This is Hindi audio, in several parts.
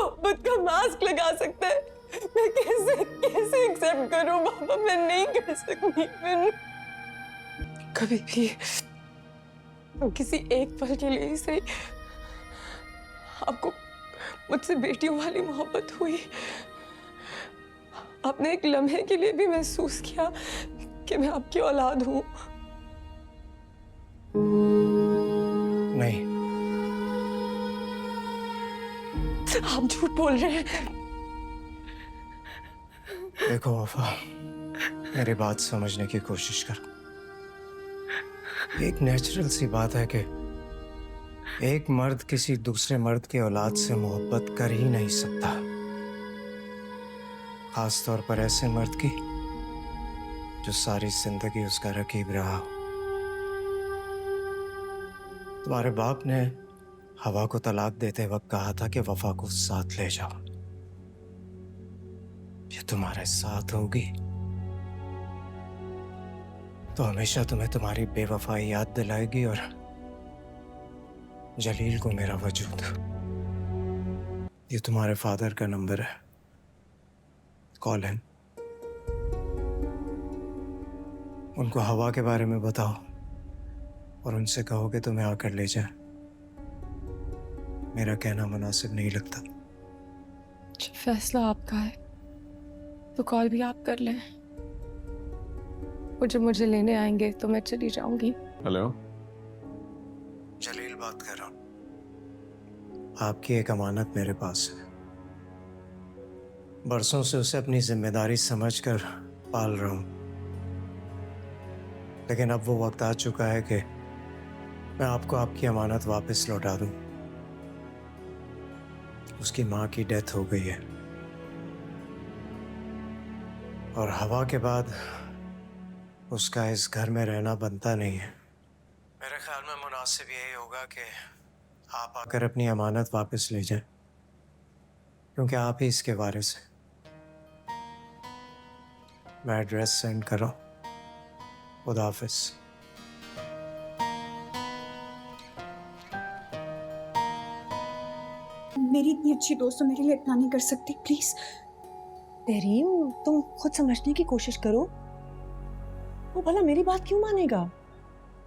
मोहब्बत का मास्क लगा सकता है। मैं कैसे एक्सेप्ट करूं बाबा? मैं नहीं कर सकती। मैं कभी भी किसी एक पल के लिए ही सही आपको मुझसे बेटियों वाली मोहब्बत हुई। आपने एक लम्हे के लिए भी महसूस किया कि मैं आपकी औलाद हूं? नहीं। आप झूठ बोल रहे हैं। देखो वफा, मेरी बात समझने की कोशिश कर। एक नेचुरल सी बात है कि एक मर्द किसी दूसरे मर्द की औलाद से मोहब्बत कर ही नहीं सकता, खास तौर पर ऐसे मर्द की जो सारी जिंदगी उसका रकीब रहा हो। तुम्हारे बाप ने हवा को तलाक देते वक्त कहा था कि वफा को साथ ले जाओ। ये तुम्हारे साथ होगी तो हमेशा तुम्हें तुम्हारी बेवफाई याद दिलाएगी और जलील को मेरा वजूद। ये तुम्हारे फादर का नंबर है, कॉल इन। उनको हवा के बारे में बताओ और उनसे कहो कि तुम्हें आकर ले जाए। मेरा कहना मुनासिब नहीं लगता। फैसला आपका है तो कॉल भी आप कर लें। वो जब मुझे लेने आएंगे तो मैं चली जाऊंगी। हेलो, जलील बात कर रहा हूं। आपकी एक अमानत मेरे पास है। बरसों से उसे अपनी जिम्मेदारी समझकर पाल रहा हूं, लेकिन अब वो वक्त आ चुका है कि मैं आपको आपकी अमानत वापस लौटा दूं। उसकी मां की डेथ हो गई है और हवा के बाद उसका इस घर में रहना बनता नहीं है। मेरे ख्याल में मुनासिब यही होगा कि आप आकर अपनी अमानत वापस ले जाएं, क्योंकि आप ही इसके वारिस हैं। मैं एड्रेस सेंड कर रहा हूं। खुदा हाफिज। मेरी इतनी अच्छी दोस्त मेरे लिए इतना नहीं कर सकती, प्लीज। तहरीम, तुम खुद समझने की कोशिश करो। वो भला मेरी बात क्यों मानेगा?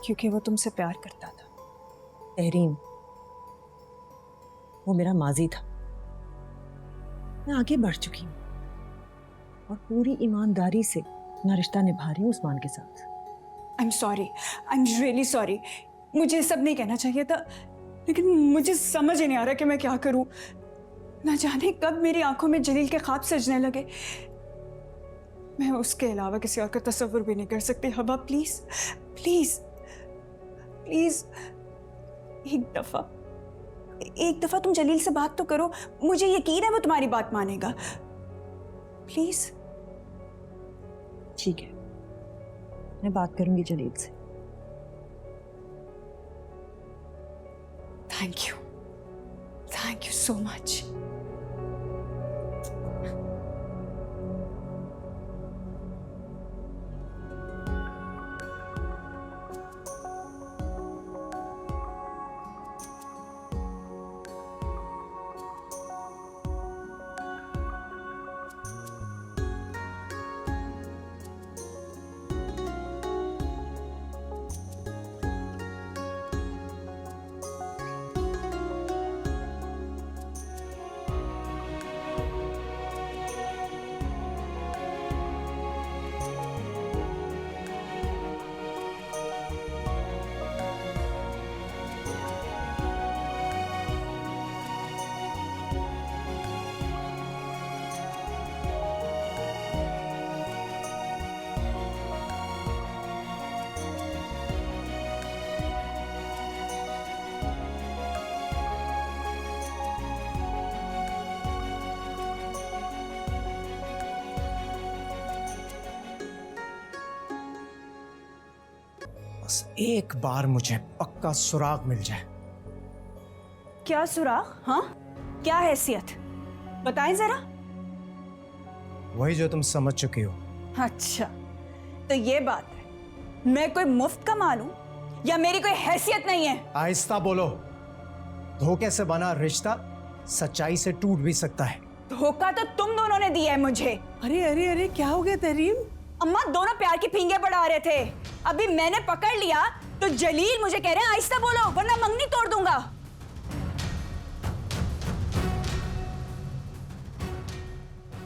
क्योंकि वो तुमसे प्यार करता था। तहरीम, वो मेरा माजी था। मैं आगे बढ़ चुकी हूँ और पूरी ईमानदारी से अपना रिश्ता निभा रही हूँ उस्मान के साथ। I am sorry, I am really sorry. मुझे ये सब नहीं कहना चाहिए था, लेकिन मुझे समझ ही नहीं आ रहा कि मैं क्या करूं। ना जाने कब मेरी आंखों में जलील के ख्वाब सजने लगे। मैं उसके अलावा किसी और का तस्वुर भी नहीं कर सकती। हवा, प्लीज प्लीज प्लीज, एक दफा तुम जलील से बात तो करो। मुझे यकीन है वो तुम्हारी बात मानेगा। प्लीज। ठीक है, मैं बात करूंगी जलील से। Thank you so much. बस एक बार मुझे पक्का सुराग मिल जाए। क्या सुराग? हाँ, क्या हैसियत? बताएं जरा। वही जो तुम समझ चुकी हो। अच्छा, तो ये बात है, मैं कोई मुफ्त का माल हूं या मेरी कोई हैसियत नहीं है? आहिस्ता बोलो। धोखे से बना रिश्ता सच्चाई से टूट भी सकता है। धोखा तो तुम दोनों ने दिया है मुझे। अरे अरे अरे, क्या हो गया तहरीम? अम्मा दोनों प्यार की फिंगे बढ़ा रहे थे, अभी मैंने पकड़ लिया तो जलील मुझे कह रहे हैं आहिस्ता बोलो वरना मंगनी तोड़ दूंगा।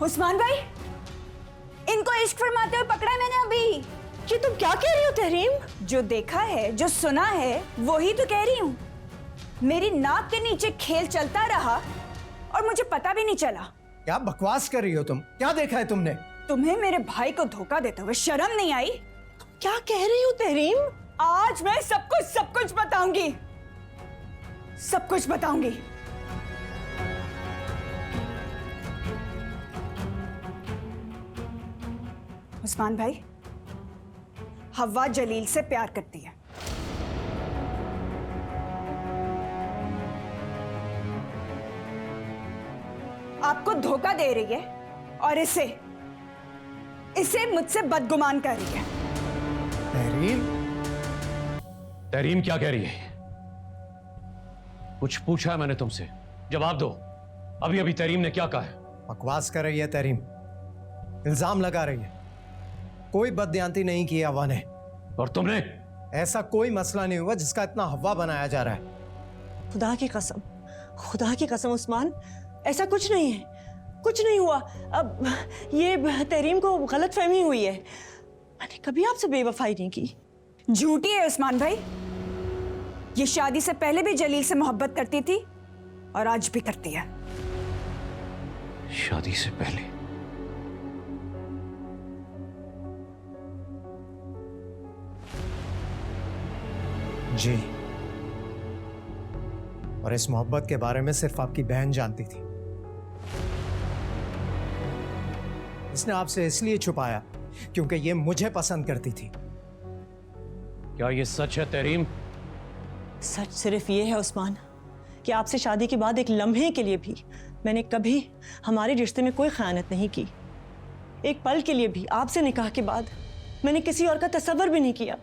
उस्मान भाई, इनको इश्क फरमाते हुए पकड़ा है मैंने अभी। ये तुम क्या कह रही हो तहरीम? जो देखा है, जो सुना है, वही तो कह रही हूँ। मेरी नाक के नीचे खेल चलता रहा और मुझे पता भी नहीं चला। क्या बकवास कर रही हो तुम? क्या देखा है तुमने? तुम्हें मेरे भाई को धोखा देते हुए शर्म नहीं आई? क्या कह रही हो तहरीम? आज मैं सब कुछ बताऊंगी, सब कुछ बताऊंगी। उस्मान भाई, हवा जलील से प्यार करती है। आपको धोखा दे रही है और इसे मुझसे बदगुमान कर रही है। तहरीम, तहरीम क्या कह रही है? कुछ पूछा है मैंने तुमसे, जवाब दो। अभी अभी तहरीम ने क्या कहा है? बकवास कर रही है तहरीम, इल्जाम लगा रही है। कोई बददियांती नहीं की हवा ने। और तुमने? ऐसा कोई मसला नहीं हुआ जिसका इतना हवा बनाया जा रहा है। खुदा की कसम उस्मान, ऐसा कुछ नहीं है, कुछ नहीं हुआ। अब ये तहरीम को गलतफहमी हुई है। मैंने कभी आपसे बेवफाई नहीं की। झूठी है उस्मान भाई। ये शादी से पहले भी जलील से मोहब्बत करती थी और आज भी करती है। शादी से पहले? जी, और इस मोहब्बत के बारे में सिर्फ आपकी बहन जानती थी। इसने आपसे इसलिए छुपाया क्योंकि ये मुझे पसंद करती थी। क्या ये सच है तहरीम? सच सिर्फ ये है उस्मान कि आपसे शादी के बाद एक लम्हे के लिए भी मैंने कभी हमारे रिश्ते में कोई खयानत नहीं की। एक पल के लिए भी आपसे निकाह के बाद मैंने किसी और का तसव्वुर भी नहीं किया।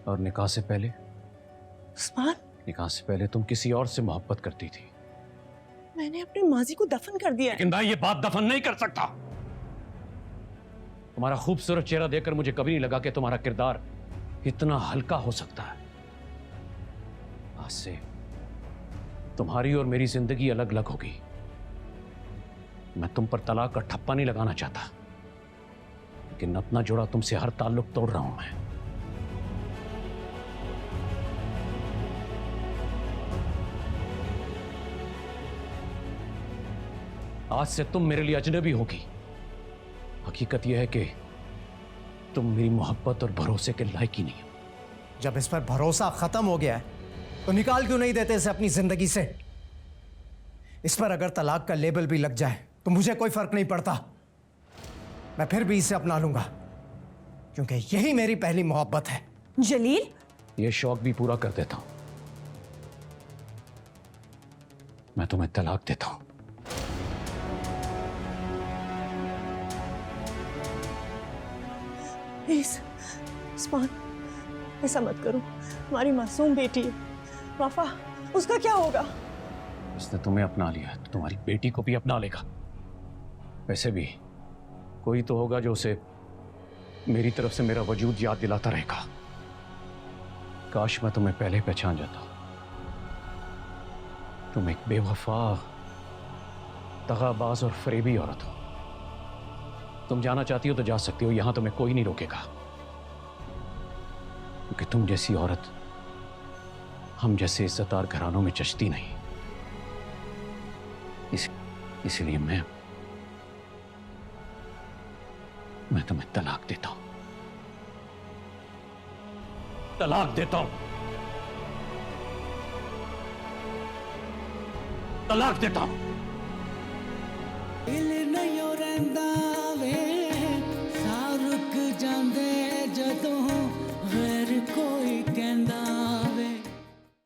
और निकाह से पहले? उस्मान, निकाह से पहले तुम किसी और से मोहब्बत करती थी। मैंने अपने माजी को दफन कर दिया है। लेकिन मैं ये बात दफन नहीं कर सकता। तुम्हारा खूबसूरत चेहरा देखकर मुझे कभी नहीं लगा कि तुम्हारा किरदार इतना हल्का हो सकता है। आज से तुम्हारी और मेरी जिंदगी अलग अलग होगी। मैं तुम पर तलाक का ठप्पा नहीं लगाना चाहता, लेकिन अपना जोड़ा तुमसे हर ताल्लुक तोड़ रहा हूं मैं। आज से तुम मेरे लिए अजनबी होगी। हकीकत यह है कि तुम मेरी मोहब्बत और भरोसे के लायक ही नहीं हो। जब इस पर भरोसा खत्म हो गया है तो निकाल क्यों नहीं देते इसे अपनी जिंदगी से? इस पर अगर तलाक का लेबल भी लग जाए तो मुझे कोई फर्क नहीं पड़ता। मैं फिर भी इसे अपना लूंगा क्योंकि यही मेरी पहली मोहब्बत है। जलील, यह शौक भी पूरा कर देता हूं। मैं तुम्हें तलाक देता हूं। प्लीज उस्मान, ऐसा मत करो। हमारी मासूम बेटी है वफा, उसका क्या होगा? इसने तुम्हें अपना लिया तो तुम्हारी बेटी को भी अपना लेगा। वैसे भी कोई तो होगा जो उसे मेरी तरफ से मेरा वजूद याद दिलाता रहेगा। काश मैं तुम्हें पहले पहचान जाता। तुम एक बेवफा, दगाबाज और फरेबी औरत हो। तुम जाना चाहती हो तो जा सकती हो, यहां तुम्हें कोई नहीं रोकेगा। क्योंकि तुम जैसी औरत हम जैसे इज्जतदार घरानों में जचती नहीं। इसलिए मैं तुम्हें तलाक देता हूं। तलाक देता हूं। तलाक देता हूं। दिल नहीं रहंदा वे सारुक जांदे